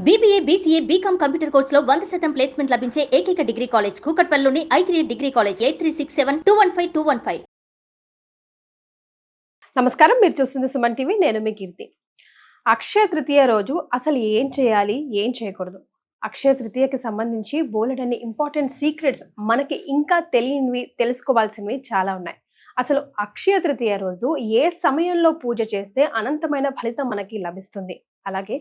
BBA, BCA, BCom computer కోర్సులో 100% placement లభించే ఏకైక డిగ్రీ కాలేజ్ కూకట్పల్లిలోని i3 డిగ్రీ కాలేజ్ 8367215215. నమస్కారం, మీరు చూస్తుంది సుమన్ టీవీ. నేను మీ కీర్తి. అక్షయ తృతీయ రోజు అసలు ఏం చేయాలి, ఏం చేయకూడదు? అక్షయ తృతీయకి సంబంధించి బోలెడన్ని ఇంపార్టెంట్ సీక్రెట్స్ మనకి ఇంకా తెలియనివి, తెలుసుకోవాల్సినవి చాలా ఉన్నాయి. అసలు అక్షయ తృతీయ రోజు ఏ సమయంలో పూజ చేస్తే అనంతమైన ఫలితం మనకి లభిస్తుంది? అలాగే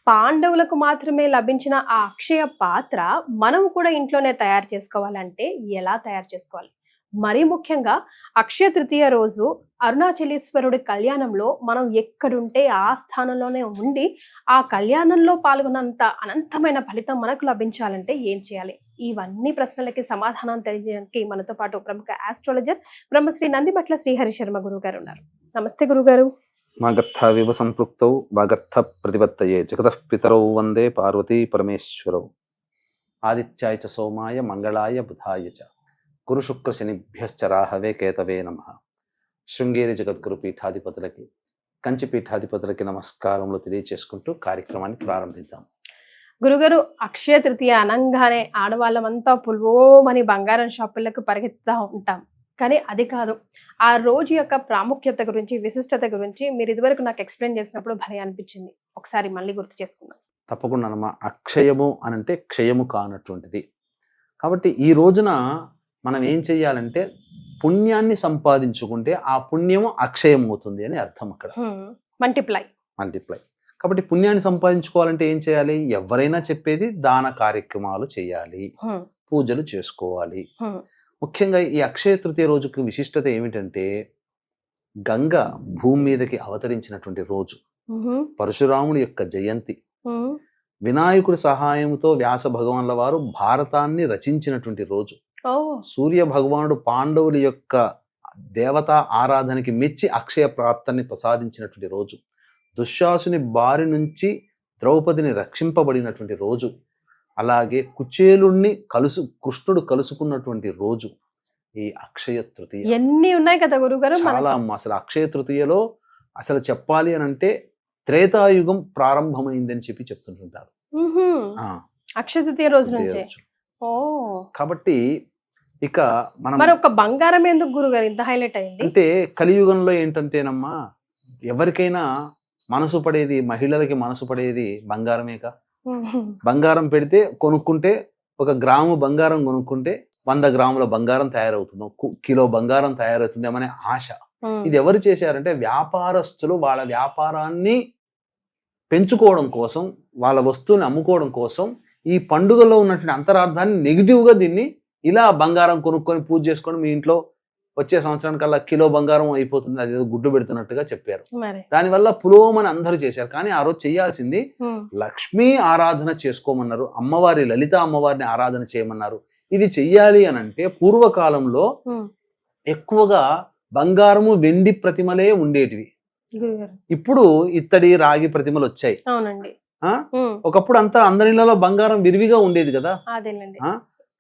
పాండవులకు మాత్రమే లభించిన ఆ అక్షయ పాత్ర మనం కూడా ఇంట్లోనే తయారు చేసుకోవాలంటే ఎలా తయారు చేసుకోవాలి? మరీ ముఖ్యంగా అక్షయ తృతీయ రోజు అరుణాచలేశ్వరుడి కళ్యాణంలో మనం ఎక్కడుంటే ఆ స్థానంలోనే ఉండి ఆ కళ్యాణంలో పాల్గొన్నంత అనంతమైన ఫలితం మనకు లభించాలంటే ఏం చేయాలి? ఇవన్నీ ప్రశ్నలకి సమాధానం తెలియజేయడానికి మనతో పాటు ప్రముఖ ఆస్ట్రాలజర్ బ్రహ్మశ్రీ నందిమట్ల శ్రీహరి శర్మ గురువు గారు ఉన్నారు. నమస్తే గురుగారు. వాగర్థ వివ సంపృక్తౌ వాగర్థ ప్రతిపత్తయే జగతః పితరౌ వందే పార్వతీ పరమేశ్వరౌ. ఆదిత్యాయ చ సోమాయ మంగళాయ బుధాయ చ గురు శుక్ర శనిభ్యశ్చ రాహవే కేతవే నమః. శృంగేరి జగద్గురు పీఠాధిపతులకి, కంచి పీఠాధిపతులకి నమస్కారములు తెలియచేసుకుంటూ కార్యక్రమాన్ని ప్రారంభిద్దాం. గురుగారు, అక్షయ తృతీయ అనగానే ఆడవాళ్ళమంతా పుల్వోమని బంగారం షాపులకు పరిగెత్తుతూ ఉంటాం. కానీ అది కాదు. ఆ రోజు యొక్క ప్రాముఖ్యత గురించి, విశిష్టత గురించి మీరు ఇదివరకు నాకు ఎక్స్ప్లెయిన్ చేసినప్పుడు భలే అనిపించింది. ఒకసారి మళ్ళీ గుర్తు చేసుకుందాం. తప్పకుండా. అక్షయము అనంటే క్షయము కానటువంటిది. కాబట్టి ఈ రోజున మనం ఏం చెయ్యాలంటే పుణ్యాన్ని సంపాదించుకుంటే ఆ పుణ్యము అక్షయం అవుతుంది అని అర్థం. అక్కడ మల్టిప్లై. కాబట్టి పుణ్యాన్ని సంపాదించుకోవాలంటే ఏం చేయాలి? ఎవరైనా చెప్పేది దాన కార్యక్రమాలు చేయాలి, పూజలు చేసుకోవాలి. ముఖ్యంగా ఈ అక్షయ తృతీయ రోజుకి విశిష్టత ఏమిటంటే గంగ భూమి మీదకి అవతరించినటువంటి రోజు, పరశురాముడి యొక్క జయంతి, వినాయకుడి సహాయంతో వ్యాస భగవాన్ల వారు భారతాన్ని రచించినటువంటి రోజు, సూర్య భగవానుడు పాండవుల యొక్క దేవతా ఆరాధనకి మెచ్చి అక్షయ ప్రాప్తాన్ని ప్రసాదించినటువంటి రోజు, దుశ్శాసుని బారి నుంచి ద్రౌపదిని రక్షింపబడినటువంటి రోజు, అలాగే కుచేలుణ్ణి కృష్ణుడు కలుసుకున్నటువంటి రోజు ఈ అక్షయ తృతీయ. ఎన్ని ఉన్నాయి కదా గురుగారు. చాలా అమ్మ. అసలు అక్షయ తృతీయలో అసలు చెప్పాలి అని అంటే త్రేతాయుగం ప్రారంభమైందని చెప్తుంటుంటారు అక్షయ తృతీయ రోజు నుంచి. కాబట్టి ఇక మనం ఒక బంగారం ఎందుకు గురుగారు ఇంత హైలైట్ అయింది అంటే కలియుగంలో ఏంటంటేనమ్మా, ఎవరికైనా మనసు పడేది, మహిళలకి మనసు పడేది బంగారమేగా. బంగారం పెడితే కొనుక్కుంటే, 1 గ్రాము బంగారం కొనుక్కుంటే 100 గ్రాముల బంగారం తయారవుతుంది, కిలో బంగారం తయారవుతుంది అనే ఆశ. ఇది ఎవరు చేశారంటే వ్యాపారస్తులు వాళ్ళ వ్యాపారాన్ని పెంచుకోవడం కోసం, వాళ్ళ వస్తువుని అమ్ముకోవడం కోసం ఈ పండుగలో ఉన్నటువంటి అంతరార్థాన్ని నెగిటివ్గా దీన్ని ఇలా బంగారం కొనుక్కొని పూజ చేసుకొని మీ ఇంట్లో వచ్చే సంవత్సరానికల్లా కిలో బంగారం అయిపోతుంది, అది గుడ్డు పెడుతున్నట్టుగా చెప్పారు. దానివల్ల పులోమని అందరూ చేశారు. కానీ ఆ రోజు చేయాల్సింది లక్ష్మీ ఆరాధన చేసుకోమన్నారు, అమ్మవారి లలిత అమ్మవారిని ఆరాధన చేయమన్నారు. ఇది చెయ్యాలి అని అంటే పూర్వకాలంలో ఎక్కువగా బంగారము వెండి ప్రతిమలే ఉండేటివి. ఇప్పుడు ఇత్తడి రాగి ప్రతిమలు వచ్చాయి. ఒకప్పుడు అంతా అందరిలో బంగారం విరివిగా ఉండేది కదా.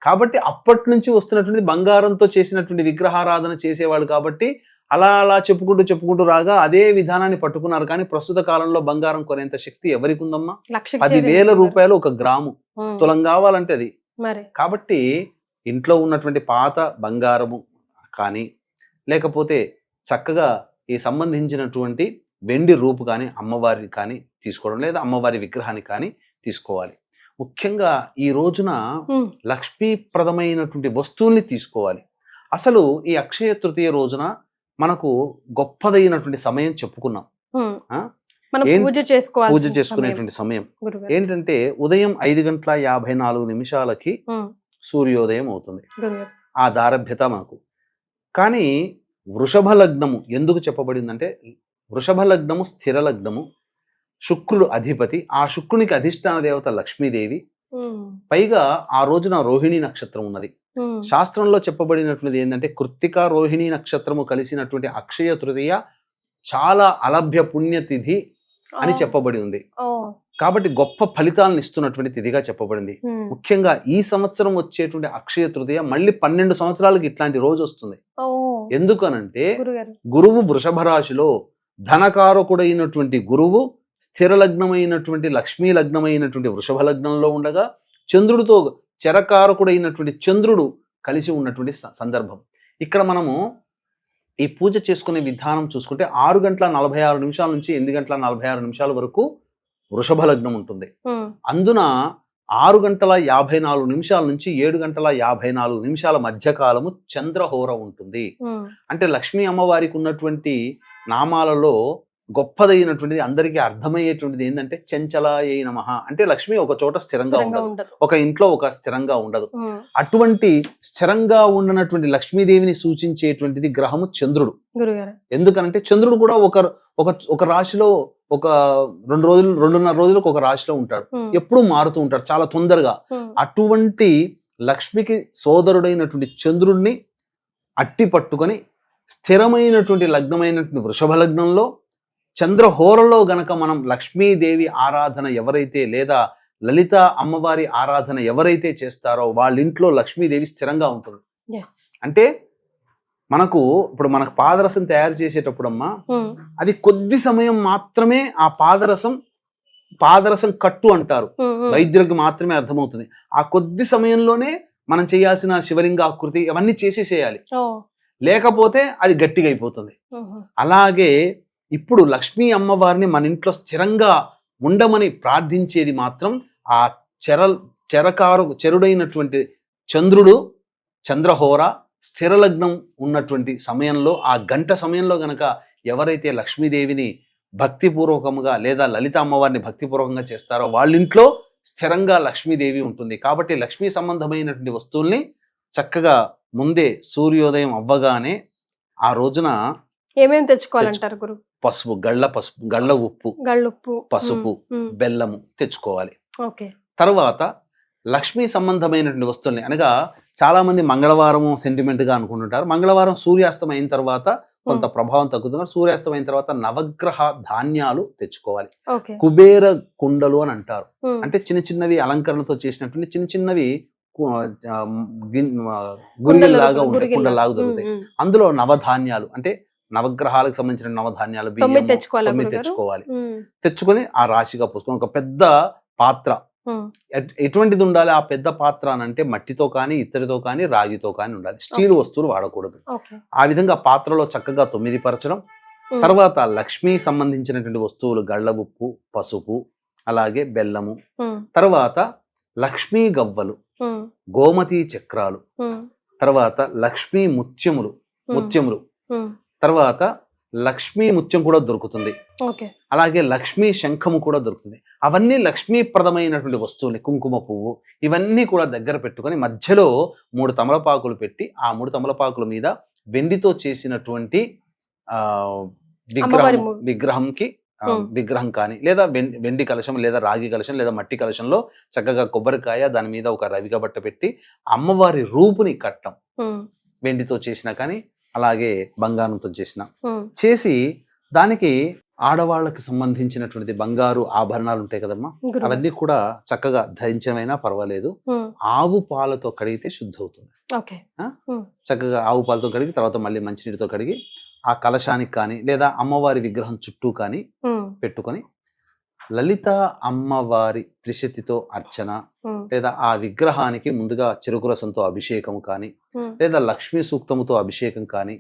కాబట్టి అప్పటి నుంచి వస్తున్నటువంటి బంగారంతో చేసినటువంటి విగ్రహారాధన చేసేవాడు. కాబట్టి అలా చెప్పుకుంటూ రాగా అదే విధానాన్ని పట్టుకున్నారు. కానీ ప్రస్తుత కాలంలో బంగారం కొనేంత శక్తి ఎవరికి ఉందమ్మా? 10,000 రూపాయలు 1 గ్రాము, తులం కావాలంటే అది. కాబట్టి ఇంట్లో ఉన్నటువంటి పాత బంగారము కానీ, లేకపోతే చక్కగా ఈ సంబంధించినటువంటి వెండి రూపు కానీ అమ్మవారిని కానీ తీసుకోవడం, లేదా అమ్మవారి విగ్రహాన్ని కానీ తీసుకోవాలి. ముఖ్యంగా ఈ రోజున లక్ష్మీప్రదమైనటువంటి వస్తువుల్ని తీసుకోవాలి. అసలు ఈ అక్షయ తృతీయ రోజున మనకు గొప్పదైనటువంటి సమయం చెప్పుకున్నాం. పూజ చేసుకునేటువంటి సమయం ఏంటంటే ఉదయం 5:54 సూర్యోదయం అవుతుంది. ఆ దారభ్యత మనకు. కానీ వృషభ లగ్నము ఎందుకు చెప్పబడిందంటే, వృషభ లగ్నము స్థిర లగ్నము, శుక్రుడు అధిపతి, ఆ శుక్రునికి అధిష్టాన దేవత లక్ష్మీదేవి. పైగా ఆ రోజున రోహిణి నక్షత్రం ఉన్నది. శాస్త్రంలో చెప్పబడినటువంటిది ఏంటంటే కృత్తిక రోహిణి నక్షత్రము కలిసినటువంటి అక్షయ తృతీయ చాలా అలభ్య పుణ్యతిథి అని చెప్పబడి ఉంది. కాబట్టి గొప్ప ఫలితాలను ఇస్తున్నటువంటి తిథిగా చెప్పబడింది. ముఖ్యంగా ఈ సంవత్సరం వచ్చేటువంటి అక్షయ తృతీయ మళ్ళీ 12 సంవత్సరాలకి ఇట్లాంటి రోజు వస్తుంది. ఎందుకనంటే గురువు వృషభ రాశిలో ధనకారకుడైనటువంటి గురువు స్థిర లగ్నమైనటువంటి లక్ష్మీ లగ్నమైనటువంటి వృషభ లగ్నంలో ఉండగా చంద్రుడితో చరకారకుడైనటువంటి చంద్రుడు కలిసి ఉన్నటువంటి సందర్భం. ఇక్కడ మనము ఈ పూజ చేసుకునే విధానం చూసుకుంటే 6:46 నుంచి 8:46 వరకు వృషభ లగ్నం ఉంటుంది. అందున 6:54 నుంచి 7:54 మధ్య కాలము చంద్రహోర ఉంటుంది. అంటే లక్ష్మీ అమ్మవారికి ఉన్నటువంటి నామాలలో గొప్పదైనటువంటిది, అందరికీ అర్థమయ్యేటువంటిది ఏంటంటే చంచలాయై నమః. అంటే లక్ష్మి ఒక చోట స్థిరంగా ఉండదు, ఒక ఇంట్లో ఒక స్థిరంగా ఉండదు. అటువంటి స్థిరంగా ఉండనటువంటి లక్ష్మీదేవిని సూచించేటువంటిది గ్రహము చంద్రుడు. ఎందుకనంటే చంద్రుడు కూడా ఒక రాశిలో ఒక 2 రోజులు 2.5 రోజులకు ఒక రాశిలో ఉంటాడు, ఎప్పుడూ మారుతూ ఉంటాడు చాలా తొందరగా. అటువంటి లక్ష్మికి సోదరుడైనటువంటి చంద్రుడిని అట్టి పట్టుకొని స్థిరమైనటువంటి లగ్నమైనటువంటి వృషభ లగ్నంలో చంద్రహోరలో గనక మనం లక్ష్మీదేవి ఆరాధన ఎవరైతే లేదా లలిత అమ్మవారి ఆరాధన ఎవరైతే చేస్తారో వాళ్ళ ఇంట్లో లక్ష్మీదేవి స్థిరంగా ఉంటుంది. అంటే మనకు మనకు పాదరసం తయారు చేసేటప్పుడమ్మా అది కొద్ది సమయం మాత్రమే. ఆ పాదరసం కట్టు అంటారు, వైద్యులకు మాత్రమే అర్థమవుతుంది. ఆ కొద్ది సమయంలోనే మనం చేయాల్సిన శివలింగ ఆకృతి అవన్నీ చేసేసేయాలి, లేకపోతే అది గట్టిగా అయిపోతుంది. అలాగే ఇప్పుడు లక్ష్మీ అమ్మవారిని మన ఇంట్లో స్థిరంగా ఉండమని ప్రార్థించేది మాత్రం ఆ చెరుడైనటువంటి చంద్రుడు, చంద్రహోర స్థిరలగ్నం ఉన్నటువంటి సమయంలో, ఆ గంట సమయంలో గనక ఎవరైతే లక్ష్మీదేవిని భక్తిపూర్వకంగా లేదా లలిత అమ్మవారిని భక్తిపూర్వకంగా చేస్తారో వాళ్ళింట్లో స్థిరంగా లక్ష్మీదేవి ఉంటుంది. కాబట్టి లక్ష్మీ సంబంధమైనటువంటి వస్తువుల్ని చక్కగా ముందే సూర్యోదయం అవ్వగానే ఆ రోజున ఏమేమి తెచ్చుకోవాలంటారు గురు? పసుపు, గళ్ళ ఉప్పు, పసుపు, బెల్లము తెచ్చుకోవాలి. తర్వాత లక్ష్మీ సంబంధమైనటువంటి వస్తువుల్ని, అనగా చాలా మంది మంగళవారం సెంటిమెంట్ గా అనుకుంటుంటారు. మంగళవారం సూర్యాస్తం అయిన తర్వాత కొంత ప్రభావం తగ్గుతుంది. సూర్యాస్తం అయిన తర్వాత నవగ్రహ ధాన్యాలు తెచ్చుకోవాలి. కుబేర కుండలు అని అంటారు. అంటే చిన్న చిన్నవి అలంకరణతో చేసినటువంటి చిన్న చిన్నవి గురిలాగా ఉంటాయి, కుండలాగా దొరుకుతాయి. అందులో నవధాన్యాలు అంటే నవగ్రహాలకు సంబంధించిన నవధాన్యాలు 9 తెచ్చుకోవాలి. తెచ్చుకొని ఆ రాశిగా పోసుకొని ఒక పెద్ద పాత్ర, ఎటువంటిది ఉండాలి ఆ పెద్ద పాత్ర అనంటే మట్టితో కానీ ఇత్తడితో కానీ రాగితో కానీ ఉండాలి, స్టీల్ వస్తువులు వాడకూడదు. ఆ విధంగా పాత్రలో చక్కగా 9 పరచడం. తర్వాత లక్ష్మీ సంబంధించినటువంటి వస్తువులు గళ్ళ ఉప్పు, పసుపు, అలాగే బెల్లము, తర్వాత లక్ష్మీ గవ్వలు, గోమతి చక్రాలు, తర్వాత లక్ష్మీ ముత్యములు, తర్వాత లక్ష్మీ ముత్యం కూడా దొరుకుతుంది, అలాగే లక్ష్మీ శంఖము కూడా దొరుకుతుంది. అవన్నీ లక్ష్మీప్రదమైనటువంటి వస్తువులు. కుంకుమ పువ్వు ఇవన్నీ కూడా దగ్గర పెట్టుకొని మధ్యలో 3 తమలపాకులు పెట్టి ఆ 3 తమలపాకుల మీద వెండితో చేసినటువంటి విగ్రహం కానీ లేదా వెండి కలశం లేదా రాగి కలశం లేదా మట్టి కలశంలో చక్కగా కొబ్బరికాయ, దాని మీద ఒక రవిక బట్ట పెట్టి అమ్మవారి రూపుని కట్టం, వెండితో చేసిన కానీ అలాగే బంగారంతో చేసి దానికి ఆడవాళ్ళకి సంబంధించినటువంటి బంగారు ఆభరణాలు ఉంటాయి కదమ్మా, అవన్నీ కూడా చక్కగా ధరించమైనా పర్వాలేదు, ఆవు పాలతో కడిగితే శుద్ధి అవుతుంది. చక్కగా ఆవు పాలతో కడిగి తర్వాత మళ్ళీ మంచినీటితో కడిగి ఆ కలశానికి కానీ లేదా అమ్మవారి విగ్రహం చుట్టూ కానీ పెట్టుకొని లలిత అమ్మవారి త్రిశతితో అర్చన లేదా ఆ విగ్రహానికి ముందుగా చెరుకు రసంతో అభిషేకం కానీ లేదా లక్ష్మీ సూక్తముతో అభిషేకం కానీ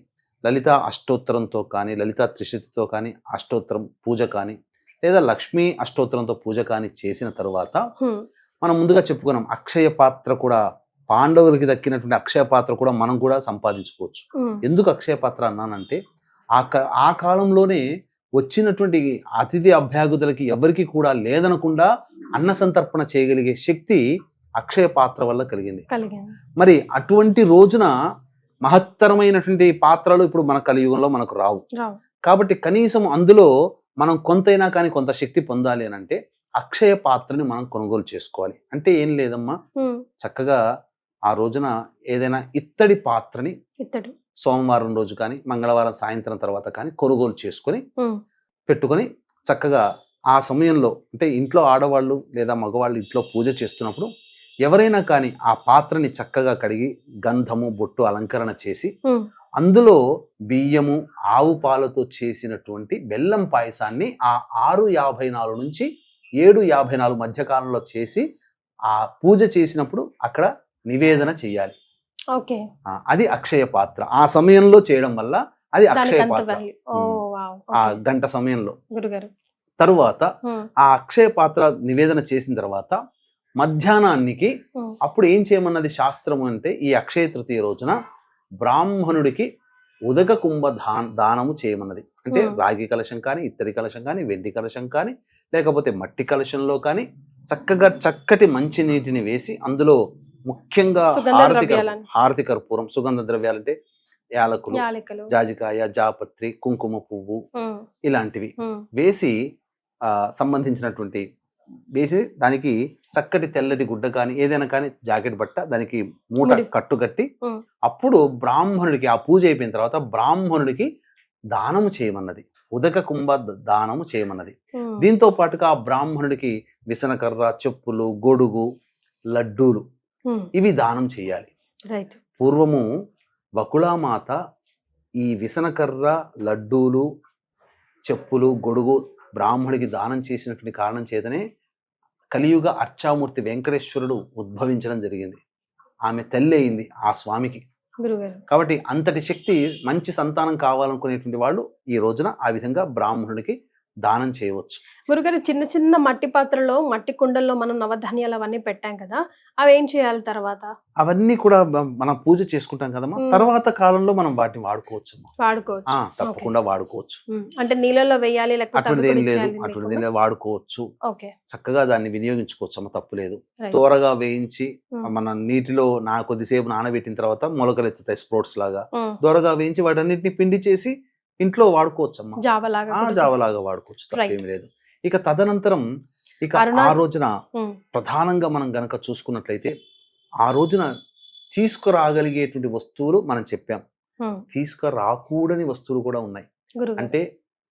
లలిత అష్టోత్తరంతో కానీ లలిత త్రిశతితో కానీ అష్టోత్తరం పూజ కానీ లేదా లక్ష్మీ అష్టోత్తరంతో పూజ కానీ చేసిన తర్వాత మనం ముందుగా చెప్పుకున్నాం అక్షయ పాత్ర కూడా, పాండవులకి దక్కినటువంటి అక్షయ పాత్ర కూడా మనం కూడా సంపాదించుకోవచ్చు. ఎందుకు అక్షయ పాత్ర అన్నానంటే ఆ కాలంలోనే వచ్చినటువంటి అతిథి అభ్యాగతులకి ఎవరికి కూడా లేదనకుండా అన్న సంతర్పణ చేయగలిగే శక్తి అక్షయ పాత్ర వల్ల కలిగింది. మరి అటువంటి రోజున మహత్తరమైనటువంటి పాత్రలు ఇప్పుడు మన కలియుగంలో మనకు రావు. కాబట్టి కనీసం అందులో మనం కొంతైనా కానీ కొంత శక్తి పొందాలి అని అంటే అక్షయ పాత్రని మనం కొనుగోలు చేసుకోవాలి. అంటే ఏం లేదమ్మా, చక్కగా ఆ రోజున ఏదైనా ఇత్తడి పాత్రని సోమవారం రోజు కానీ మంగళవారం సాయంత్రం తర్వాత కానీ కొనుగోలు చేసుకొని పెట్టుకొని చక్కగా ఆ సమయంలో అంటే ఇంట్లో ఆడవాళ్ళు లేదా మగవాళ్ళు ఇంట్లో పూజ చేస్తున్నప్పుడు ఎవరైనా కానీ ఆ పాత్రని చక్కగా కడిగి గంధము బొట్టు అలంకరణ చేసి అందులో బియ్యము ఆవు పాలతో చేసినటువంటి బెల్లం పాయసాన్ని ఆ 6:54 నుంచి 7:54 మధ్య కాలంలో చేసి ఆ పూజ చేసినప్పుడు అక్కడ నివేదన చేయాలి. ఓకే. అది అక్షయ పాత్ర. ఆ సమయంలో చేయడం వల్ల అది అక్షయ దానికి అంత పాత్ర. value. ఓ వావ్. ఆ ఓకే. గంట సమయంలో గురుగారు. తరువాత ఉమ్, ఆ అక్షయ పాత్ర నివేదన చేసిన తర్వాత మధ్యాహ్నానికి ఉమ్, అప్పుడు ఏం చేయమన్నది శాస్త్రము అంటే ఈ అక్షయ తృతీయ రోజున బ్రాహ్మణుడికి ఉదక కుంభ దానము చేయమన్నది. అంటే రాగి కలశం కానీ, ఇత్తడి కలశం కానీ, వెండి కలశం కానీ, లేకపోతే మట్టి కలశంలో కానీ చక్కగా చక్కటి మంచి నీటిని వేసి అందులో ముఖ్యంగా సుగంధ ద్రవ్యాలని. హారతి కర్పూరం, సుగంధ ద్రవ్యాలంటే యాలకులు, యాలకులు. జాజికాయ, జాపత్రి, కుంకుమ పువ్వు ఉమ్, ఇలాంటివి ఉమ్, వేసి సంబంధించినటువంటి వేసి దానికి చక్కటి తెల్లటి గుడ్డ కానీ ఏదైనా కానీ జాకెట్ బట్ట దానికి మూట ముడి. కట్టుకట్టి ఉమ్, అప్పుడు బ్రాహ్మణుడికి ఆ పూజ అయిపోయిన తర్వాత బ్రాహ్మణుడికి దానము చేయమన్నది. ఉదక కుంభ దానము చేయమన్నది. ఉమ్, దీంతో పాటుగా ఆ బ్రాహ్మణుడికి విసనకర్ర, చెప్పులు, గొడుగు, లడ్డూలు ఉమ్, ఇవి దానం చేయాలి. రైట్. పూర్వము వకుళామాత ఈ విసనకర్ర, లడ్డూలు, చెప్పులు, గొడుగు బ్రాహ్మడికి దానం చేసినటువంటి కారణం చేతనే కలియుగ అర్చామూర్తి వెంకటేశ్వరుడు ఉద్భవించడం జరిగింది. ఆమె తల్లి అయింది ఆ స్వామికి. గురుగారు. కాబట్టి అంతటి శక్తి, మంచి సంతానం కావాలనుకునేటువంటి వాళ్ళు ఈ రోజున ఆ విధంగా బ్రాహ్మణుడికి దానం చేయవచ్చు. గురుగారు, చిన్న చిన్న మట్టి పాత్రలో, మట్టి కుండల్లో మనం నవధాన్యాలు అవన్నీ పెట్టాం కదా, అవి ఏం చేయాలి తర్వాత? అవన్నీ కూడా మనం పూజ చేసుకుంటాం కదమ్మా. తర్వాత కాలంలో మనం వాటిని వాడుకోవచ్చు. వాడుకోవచ్చు. తప్పకుండా వాడుకోవచ్చు. అంటే నీళ్ళలో వేయాలి లేకపోతే అటువంటిది ఏం లేదు, చేయాలి అటువంటిది లేకుండా? వాడుకోవచ్చు. ఓకే. చక్కగా దాన్ని వినియోగించుకోవచ్చు అమ్మ, తప్పు లేదు. రైట్. త్వరగా వేయించి ఉమ్, మన నీటిలో కొద్దిసేపు నానబెట్టిన తర్వాత మొలకలు ఎత్తుతాయి స్ప్రోట్స్ లాగా. ఉమ్, దూరగా వేయించి వాటన్నిటిని పిండి చేసి ఇంట్లో వాడుకోవచ్చు అమ్మా. జావలాగా కూడా జావలాగా వాడుకోవచ్చు, తప్పేం లేదు. ఇక తదనంతరం ఇక ఆ రోజున ఉమ్, ప్రధానంగా మనం గనక చూసుకున్నట్లయితే ఆ రోజున తీసుకురాగలిగేటువంటి వస్తువులు మనం చెప్పాం. ఉమ్, తీసుకురాకూడని వస్తువులు కూడా ఉన్నాయి. గురుగారు. అంటే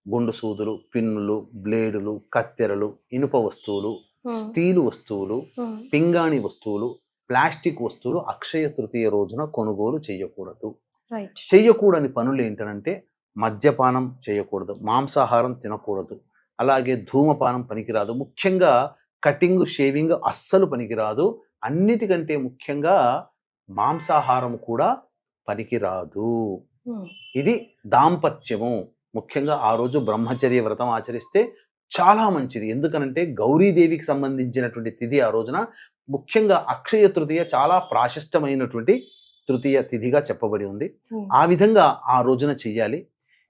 గుండు సూదులు, పిన్నులు, బ్లేడులు, కత్తెరలు, ఇనుప వస్తువులు, ఉమ్, స్టీలు వస్తువులు, ఉమ్, పింగాణి వస్తువులు, ప్లాస్టిక్ వస్తువులు అక్షయ తృతీయ రోజున కొనుగోలు చేయకూడదు. రైట్. చేయకూడని పనులు ఏంటంటే మద్యపానం చేయకూడదు, మాంసాహారం తినకూడదు, అలాగే ధూమపానం పనికిరాదు, ముఖ్యంగా కటింగ్, షేవింగ్ అస్సలు పనికిరాదు. అన్నిటికంటే ముఖ్యంగా మాంసాహారం కూడా పనికిరాదు. ఉమ్, ఇది దాంపత్యము. ముఖ్యంగా ఆ రోజు బ్రహ్మచర్య వ్రతం ఆచరిస్తే చాలా మంచిది. ఎందుకనంటే గౌరీదేవికి సంబంధించినటువంటి తిథి ఆ రోజున. ముఖ్యంగా అక్షయ తృతీయ చాలా ప్రాశస్త్యమైనటువంటి తృతీయ తిథిగా చెప్పబడి ఉంది. ఉమ్, ఆ విధంగా ఆ రోజున చెయ్యాలి.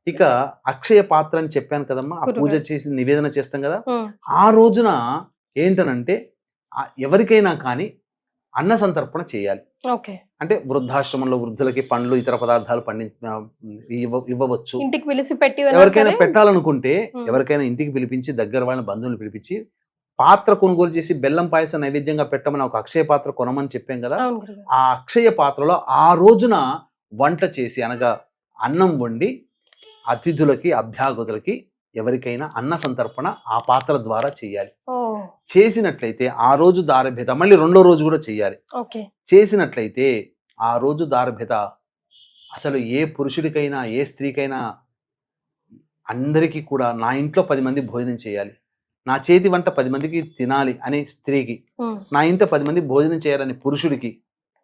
ఇక అక్షయ పాత్ర అని చెప్పాను కదమ్మా, ఆ పూజ చేసి నివేదన చేస్తాం కదా, ఉమ్, ఆ రోజున ఏంటనంటే ఎవరికైనా కానీ అన్న సంతర్పణ చేయాలి. ఓకే. అంటే వృద్ధాశ్రమంలో వృద్ధులకి పండ్లు, ఇతర పదార్థాలు ఇవ్వవచ్చు. ఇంటికి పిలిచి పెట్టి ఎవరికైనా పెట్టాలనుకుంటే ఉమ్, ఎవరికైనా ఇంటికి పిలిపించి, దగ్గర వాళ్ళని, బంధువులు పిలిపించి పాత్ర కొనుగోలు చేసి బెల్లం పాయసం నైవేద్యంగా పెట్టమని ఒక అక్షయ పాత్ర కొనమని చెప్పాం కదా. అవును గురుగారు. ఆ అక్షయ పాత్రలో ఆ రోజున వంట చేసి, అనగా అన్నం వండి అతిథులకి, అభ్యాగతులకి ఎవరికైనా అన్న సంతర్పణ ఆ పాత్ర ద్వారా చేయాలి. ఓ, చేసినట్లయితే ఆ రోజు దారభేద మళ్ళీ రెండో రోజు కూడా చేయాలి. ఓకే. చేసినట్లయితే ఆ రోజు దారభేద అసలు ఏ పురుషుడికైనా ఏ స్త్రీకైనా అందరికీ కూడా నా ఇంట్లో 10 మంది భోజనం చేయాలి, నా చేతి వంట 10 మందికి తినాలి అనే స్త్రీకి, ఉమ్, నా ఇంట 10 మంది భోజనం చేయాలని పురుషుడికి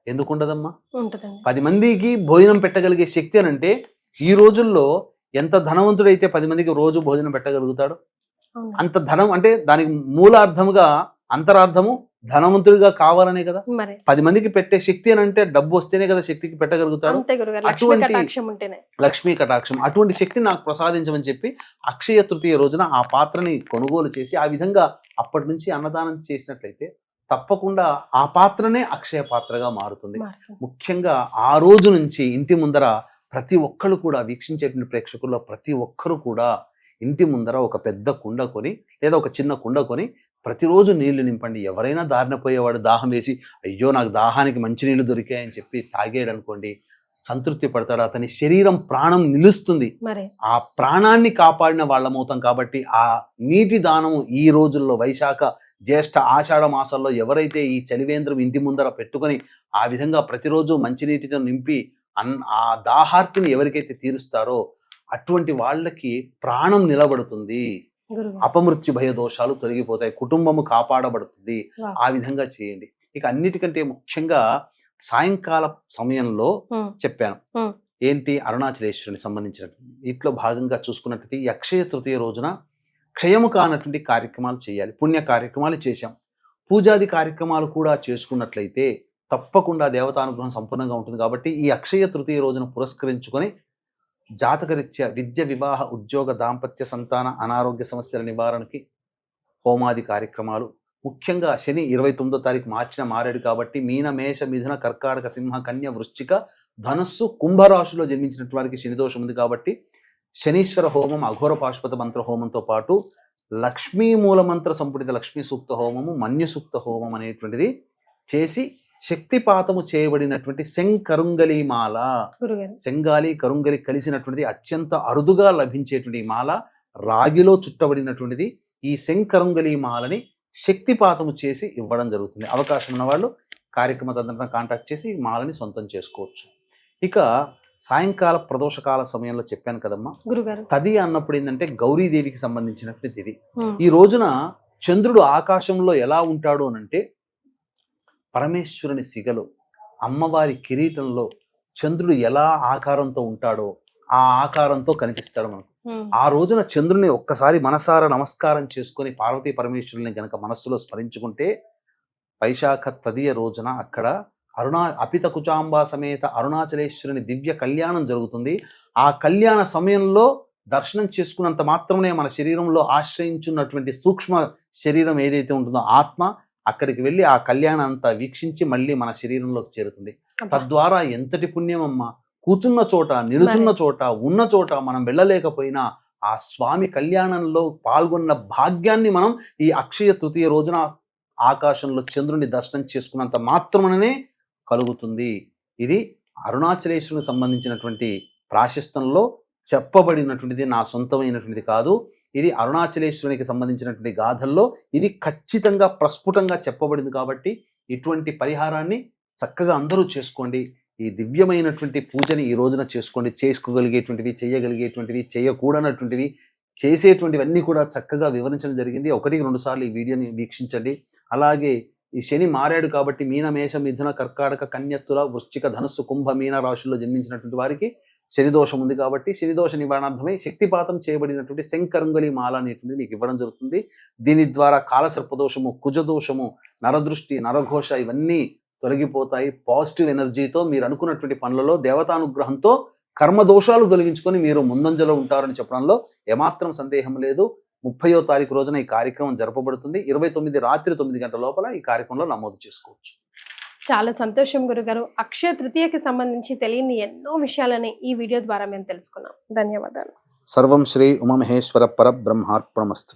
ఎందుకు ఉండదమ్మా? ఉంటదండి. 10 మందికి భోజనం పెట్టగలిగే శక్తి అని అంటే ఈ రోజుల్లో ఎంత ధనవంతుడైతే 10 మందికి రోజు భోజనం పెట్టగలుగుతాడు? అవును. అంత ధనం అంటే దానికి మూలార్థముగా, అంతరార్థము ధనవంతుడిగా కావాలనే కదా. మరి 10 మందికి పెట్టే శక్తి అని అంటే డబ్బు వస్తేనే కదా శక్తికి పెట్టగలుగుతాడు. అంతే గురుగారు. లక్ష్మీ అటువంటి కటాక్షం ఉంటేనే. లక్ష్మీ కటాక్షం, అటువంటి శక్తిని నాకు ప్రసాదించమని చెప్పి అక్షయ తృతీయ రోజున ఆ పాత్రని కొనుగోలు చేసి ఆ విధంగా అప్పటి నుంచి అన్నదానం చేసినట్లయితే తప్పకుండా ఆ పాత్రనే అక్షయ పాత్రగా మారుతుంది. మారుతుంది. ముఖ్యంగా ఆ రోజు నుంచి ఇంటి ముందర ప్రతి ఒక్కరు కూడా, వీక్షించేటువంటి ప్రేక్షకుల్లో ప్రతి ఒక్కరు కూడా ఇంటి ముందర ఒక పెద్ద కుండ కొని లేదా ఒక చిన్న కుండ కొని ప్రతిరోజు నీళ్లు నింపండి. ఎవరైనా దారిన పోయేవాడు దాహం వేసి అయ్యో నాకు దాహానికి మంచినీళ్ళు దొరికాయని చెప్పి తాగాడు అనుకోండి, సంతృప్తి పడతాడు, అతని శరీరం, ప్రాణం నిలుస్తుంది. మరి ఆ ప్రాణాన్ని కాపాడిన వాళ్ళమవుతాం. కాబట్టి ఆ నీటి దానము ఈ రోజుల్లో వైశాఖ, జ్యేష్ఠ, ఆషాఢ మాసాల్లో ఎవరైతే ఈ చలివేంద్రం ఇంటి ముందర పెట్టుకొని ఆ విధంగా ప్రతిరోజు మంచినీటితో నింపి ఆ దాహార్తిని ఎవరికైతే తీరుస్తారో అటువంటి వాళ్ళకి ప్రాణం నిలబడుతుంది, గురుగారు. అపమృత్యు భయ దోషాలు తొలగిపోతాయి, కుటుంబము కాపాడబడుతుంది. వా. ఆ విధంగా చేయండి. ఇక అన్నిటికంటే ముఖ్యంగా సాయంకాల సమయంలో చెప్పాను ఏంటి, అరుణాచలేశ్వరుని సంబంధించిన వీటిలో భాగంగా చూసుకున్నట్లయితే ఈ అక్షయ తృతీయ రోజున క్షయము కానటువంటి కార్యక్రమాలు చేయాలి. పుణ్య కార్యక్రమాలు చేశాం, పూజాది కార్యక్రమాలు కూడా చేసుకున్నట్లయితే తప్పకుండా దేవతానుగ్రహం సంపూర్ణంగా ఉంటుంది. కాబట్టి ఈ అక్షయ తృతీయ రోజున పురస్కరించుకొని జాతకరీత్యా విద్య, వివాహ, ఉద్యోగ, దాంపత్య, సంతాన, అనారోగ్య సమస్యల నివారణకి హోమాది కార్యక్రమాలు, ముఖ్యంగా శని 29వ తారీఖు మార్చిన మారాడు కాబట్టి మీన, మేష, మిథున, కర్కాటక, సింహ, కన్య, వృశ్చిక, ధనుస్సు, కుంభరాశిలో జన్మించినటువంటి వారికి శని దోషం ఉంది కాబట్టి శనీశ్వర హోమం, అఘోర పాశుపత మంత్ర హోమంతో పాటు లక్ష్మీ మూల మంత్ర సంపుటిత లక్ష్మీ సూక్త హోమము, మన్యు సూక్త హోమం అనేటువంటిది చేసి శక్తిపాతము చేయబడినటువంటి శంకరుంగలి మాల, శంగాలి కరుంగలి కలిసినటువంటిది అత్యంత అరుదుగా లభించేటువంటి మాల, రాగిలో చుట్టబడినటువంటిది. ఈ శంకరుంగలి మాలని శక్తిపాతము చేసి ఇవ్వడం జరుగుతుంది. అవకాశం ఉన్న వాళ్ళు కార్యక్రమ తదనంతరం కాంటాక్ట్ చేసి ఈ మాలని సొంతం చేసుకోవచ్చు. ఇక సాయంకాల ప్రదోషకాల సమయంలో చెప్పాను కదమ్మా, తది అన్నప్పుడు ఏంటంటే గౌరీదేవికి సంబంధించినటువంటి తిది. ఈ రోజున చంద్రుడు ఆకాశంలో ఎలా ఉంటాడు అనంటే పరమేశ్వరుని సిగలో, అమ్మవారి కిరీటంలో చంద్రుడు ఎలా ఆకారంతో ఉంటాడో ఆ ఆకారంతో కనిపిస్తాడు మనకు. ఆ రోజున చంద్రుని ఒక్కసారి మనసారా నమస్కారం చేసుకొని పార్వతీ పరమేశ్వరుని గనక మనస్సులో స్మరించుకుంటే వైశాఖ తదియ రోజున అక్కడ అపిత కుచాంబా సమేత అరుణాచలేశ్వరుని దివ్య కళ్యాణం జరుగుతుంది. ఆ కళ్యాణ సమయంలో దర్శనం చేసుకున్నంత మాత్రమే మన శరీరంలో ఆశ్రయించున్నటువంటి సూక్ష్మ శరీరం ఏదైతే ఉంటుందో ఆత్మ అక్కడికి వెళ్ళి ఆ కళ్యాణం అంతా వీక్షించి మళ్ళీ మన శరీరంలోకి చేరుతుంది. తద్వారా ఎంతటి పుణ్యమమ్మా, కూర్చున్న చోట, నిలుచున్న చోట, ఉన్న చోట మనం వెళ్ళలేకపోయినా ఆ స్వామి కళ్యాణంలో పాల్గొన్న భాగ్యాన్ని మనం ఈ అక్షయ తృతీయ రోజున ఆకాశంలో చంద్రుని దర్శనం చేసుకున్నంత మాత్రమే కలుగుతుంది. ఇది అరుణాచలేశ్వరునికి సంబంధించినటువంటి ప్రాశస్తంలో చెప్పబడినటువంటిది, నా సొంతమైనటువంటిది కాదు. ఇది అరుణాచలేశ్వరునికి సంబంధించినటువంటి గాథల్లో ఇది ఖచ్చితంగా ప్రస్ఫుటంగా చెప్పబడింది. కాబట్టి ఇటువంటి పరిహారాన్ని చక్కగా అందరూ చేసుకోండి. ఈ దివ్యమైనటువంటి పూజని ఈ రోజున చేసుకోండి. చేసుకోగలిగేటువంటివి, చేయగలిగేటువంటివి, చేయకూడనటువంటివి, చేసేటువంటివన్నీ కూడా చక్కగా వివరించడం జరిగింది. 1-2 సార్లు ఈ వీడియోని వీక్షించండి. అలాగే ఈ శని మారాడు కాబట్టి మీన, మేష, మిథున, కర్కాటక, కన్య, తుల, వృశ్చిక, ధనుస్సు, కుంభ, మీన రాశుల్లో జన్మించినటువంటి వారికి శని దోషం ఉంది కాబట్టి శని దోష నివారణార్థమై శక్తిపాతం చేయబడినటువంటి శంకరుంగలి మాల అనేటువంటిది మీకు ఇవ్వడం జరుగుతుంది. దీని ద్వారా కాలసర్పదోషము, కుజదోషము, నరదృష్టి, నరఘోష ఇవన్నీ తొలగిపోతాయి. పాజిటివ్ ఎనర్జీతో మీరు అనుకున్నటువంటి పనులలో దేవతానుగ్రహంతో కర్మదోషాలు తొలగించుకొని మీరు ముందంజలో ఉంటారని చెప్పడంలో ఏమాత్రం సందేహం లేదు. 30వ తారీఖు రోజున ఈ కార్యక్రమం జరపబడుతుంది. 29 రాత్రి 9 గంటల లోపల ఈ కార్యక్రమంలో నమోదు చేసుకోవచ్చు. చాలా సంతోషం గురుగారు. అక్షయ తృతీయకి సంబంధించి తెలియని ఎన్నో విషయాలని ఈ వీడియో ద్వారా మేము తెలుసుకున్నాం. ధన్యవాదాలు. సర్వం శ్రీ ఉమామహేశ్వర పరబ్రహ్మార్పణమస్తు.